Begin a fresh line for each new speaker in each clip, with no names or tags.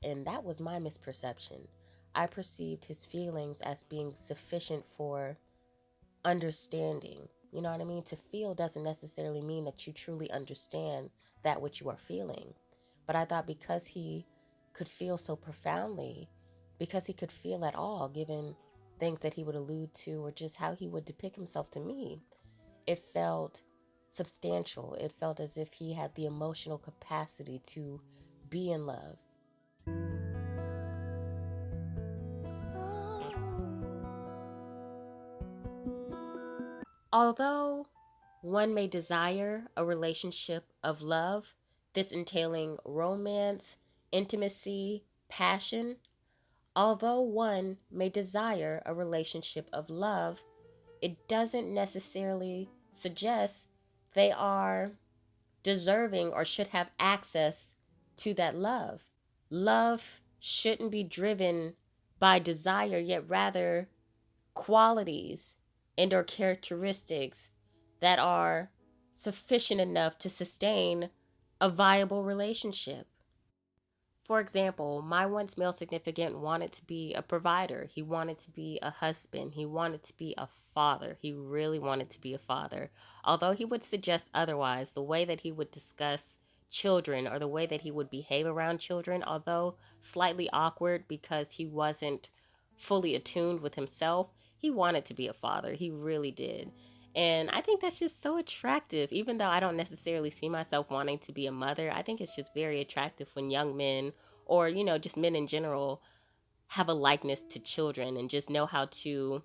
and that was my misperception. I perceived his feelings as being sufficient for understanding. You know what I mean? To feel doesn't necessarily mean that you truly understand that which you are feeling. But I thought because he could feel so profoundly, because he could feel at all, given things that he would allude to or just how he would depict himself to me, it felt substantial. It felt as if he had the emotional capacity to be in love. Although one may desire a relationship of love, this entailing romance, intimacy, passion, although one may desire a relationship of love, it doesn't necessarily suggest they are deserving or should have access to that love. Love shouldn't be driven by desire, yet rather qualities and or characteristics that are sufficient enough to sustain a viable relationship. For example, my once male significant wanted to be a provider. He wanted to be a husband. He wanted to be a father. He really wanted to be a father. Although he would suggest otherwise, the way that he would discuss children or the way that he would behave around children, although slightly awkward because he wasn't fully attuned with himself, he wanted to be a father. He really did. And I think that's just so attractive. Even though I don't necessarily see myself wanting to be a mother, I think it's just very attractive when young men or, just men in general have a likeness to children and just know how to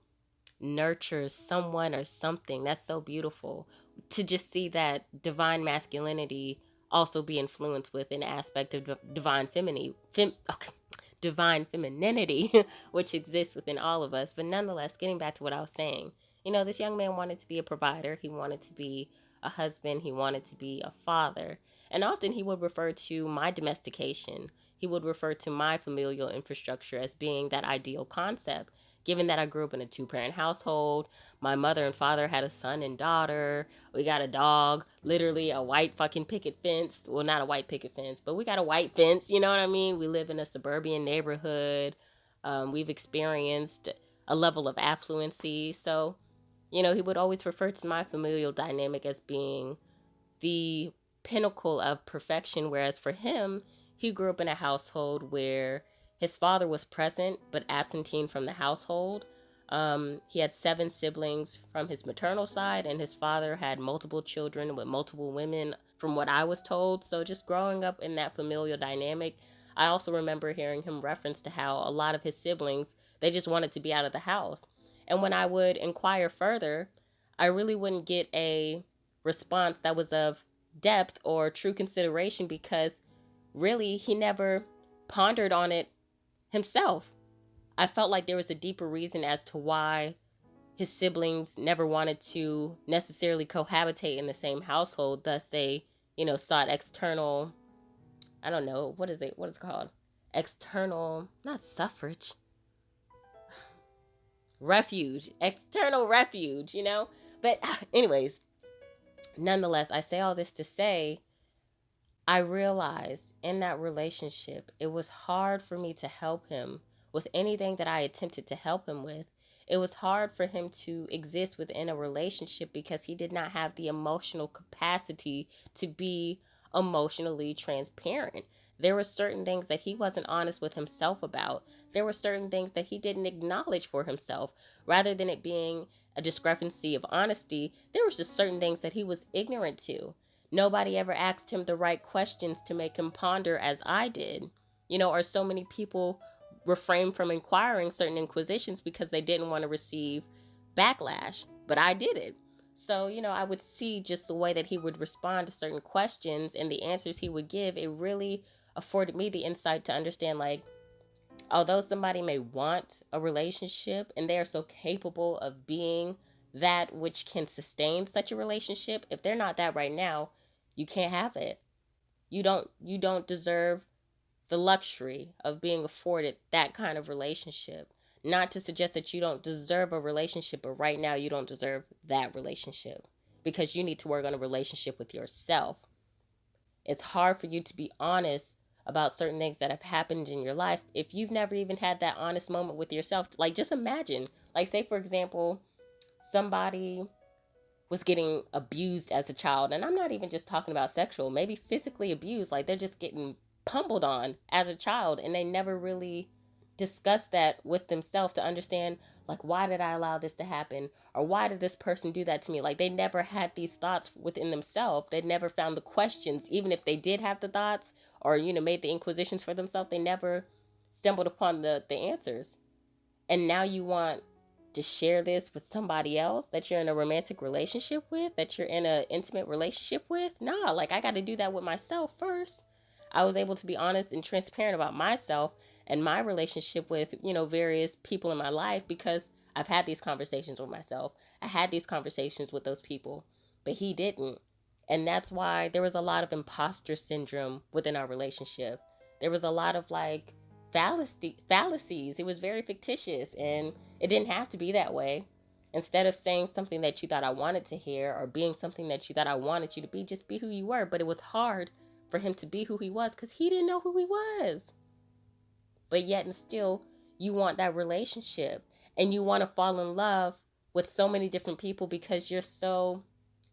nurture someone or something. That's so beautiful to just see that divine masculinity also be influenced with an aspect of divine femininity, which exists within all of us. But nonetheless, getting back to what I was saying, this young man wanted to be a provider. He wanted to be a husband. He wanted to be a father. And often he would refer to my domestication. He would refer to my familial infrastructure as being that ideal concept. Given that I grew up in a two-parent household, my mother and father had a son and daughter. We got a dog, literally a white fucking picket fence. Well, not a white picket fence, but we got a white fence. You know what I mean? We live in a suburban neighborhood. We've experienced a level of affluency. So, he would always refer to my familial dynamic as being the pinnacle of perfection. Whereas for him, he grew up in a household where his father was present but absentee from the household. He had 7 siblings from his maternal side, and his father had multiple children with multiple women, from what I was told. So just growing up in that familial dynamic, I also remember hearing him reference to how a lot of his siblings, they just wanted to be out of the house. And when I would inquire further, I really wouldn't get a response that was of depth or true consideration, because really he never pondered on it himself. I felt like there was a deeper reason as to why his siblings never wanted to necessarily cohabitate in the same household. Thus, they, sought external, I don't know, what is it called? External, not suffrage, refuge, external refuge. But, anyways, nonetheless, I say all this to say, I realized in that relationship, it was hard for me to help him with anything that I attempted to help him with. It was hard for him to exist within a relationship because he did not have the emotional capacity to be emotionally transparent. There were certain things that he wasn't honest with himself about. There were certain things that he didn't acknowledge for himself. Rather than it being a discrepancy of honesty, there was just certain things that he was ignorant to. Nobody ever asked him the right questions to make him ponder as I did. Or so many people refrain from inquiring certain inquisitions because they didn't want to receive backlash. But I did it. So, I would see just the way that he would respond to certain questions and the answers he would give. It really afforded me the insight to understand, like, although somebody may want a relationship and they are so capable of being that which can sustain such a relationship, if they're not that right now, you can't have it. You don't deserve the luxury of being afforded that kind of relationship. Not to suggest that you don't deserve a relationship, but right now you don't deserve that relationship because you need to work on a relationship with yourself. It's hard for you to be honest about certain things that have happened in your life if you've never even had that honest moment with yourself. Like, just imagine, like, say, for example, somebody was getting abused as a child. And I'm not even just talking about sexual, maybe physically abused. Like, they're just getting pummeled on as a child. And they never really discuss that with themselves to understand, like, why did I allow this to happen? Or why did this person do that to me? Like, they never had these thoughts within themselves. They never found the questions, even if they did have the thoughts or, made the inquisitions for themselves. They never stumbled upon the answers. And now you want to share this with somebody else that you're in a romantic relationship with, that you're in an intimate relationship with. Nah, like, I got to do that with myself first. I was able to be honest and transparent about myself and my relationship with, various people in my life, because I've had these conversations with myself. I had these conversations with those people, but he didn't. And that's why there was a lot of imposter syndrome within our relationship. There was a lot of, like, fallacies. It was very fictitious, and it didn't have to be that way. Instead of saying something that you thought I wanted to hear, or being something that you thought I wanted you to be, just be who you were. But it was hard for him to be who he was because he didn't know who he was. But yet and still, you want that relationship, and you want to fall in love with so many different people because you're so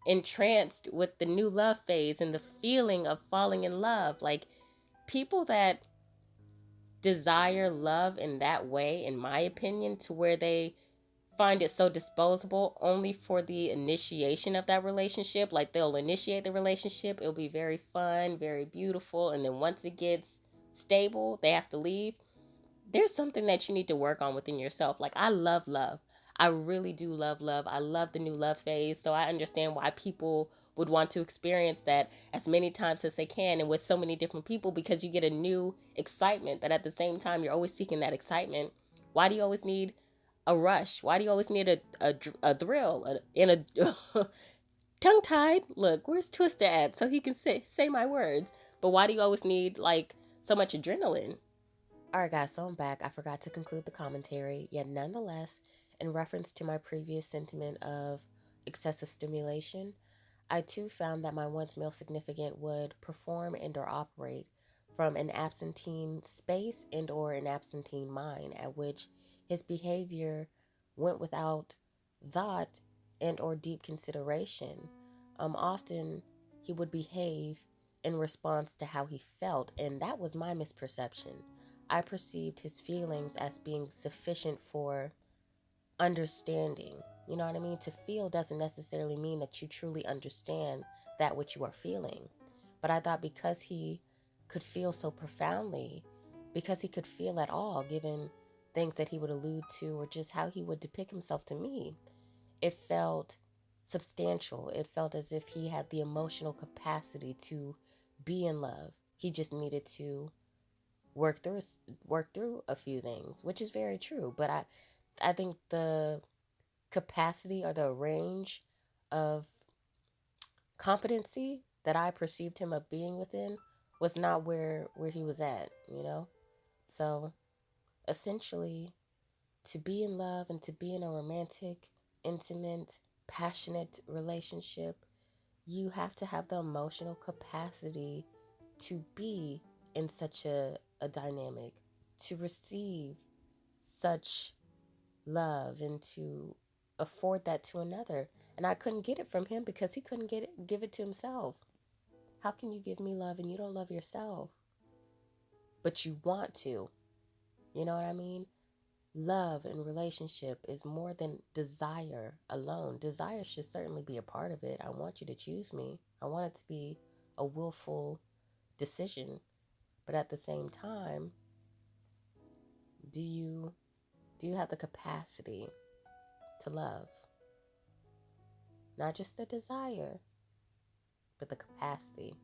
entranced with the new love phase and the feeling of falling in love. Like, people that desire love in that way, in my opinion, to where they find it so disposable only for the initiation of that relationship. Like, they'll initiate the relationship, it'll be very fun, very beautiful, and then once it gets stable, they have to leave. There's something that you need to work on within yourself. Like, I love love. I really do love love. I love the new love phase. So I understand why people would want to experience that as many times as they can and with so many different people, because you get a new excitement. But at the same time, you're always seeking that excitement. Why do you always need a rush? Why do you always need a thrill in a tongue tied? Look, where's Twister at so he can say my words? But why do you always need, like, so much adrenaline? All right, guys, so I'm back. I forgot to conclude the commentary, yet nonetheless, in reference to my previous sentiment of excessive stimulation, I too found that my once male significant would perform and or operate from an absentine space and or an absentine mind, at which his behavior went without thought and or deep consideration. Often he would behave in response to how he felt, and that was my misperception. I perceived his feelings as being sufficient for understanding. You know what I mean? To feel doesn't necessarily mean that you truly understand that which you are feeling. But I thought because he could feel so profoundly, because he could feel at all, given things that he would allude to or just how he would depict himself to me, it felt substantial. It felt as if he had the emotional capacity to be in love. He just needed to work through work through a few things, which is very true. But I think the capacity or the range of competency that I perceived him of being within was not where he was at, you know? So essentially, to be in love and to be in a romantic, intimate, passionate relationship, you have to have the emotional capacity to be in such a dynamic, to receive such love and to afford that to another. And I couldn't get it from him because he couldn't give it to himself. How can you give me love and you don't love yourself? But you want to. You know what I mean? Love and relationship is more than desire alone. Desire should certainly be a part of it. I want you to choose me. I want it to be a willful decision. But at the same time, do you have the capacity to love? Not just the desire, but the capacity.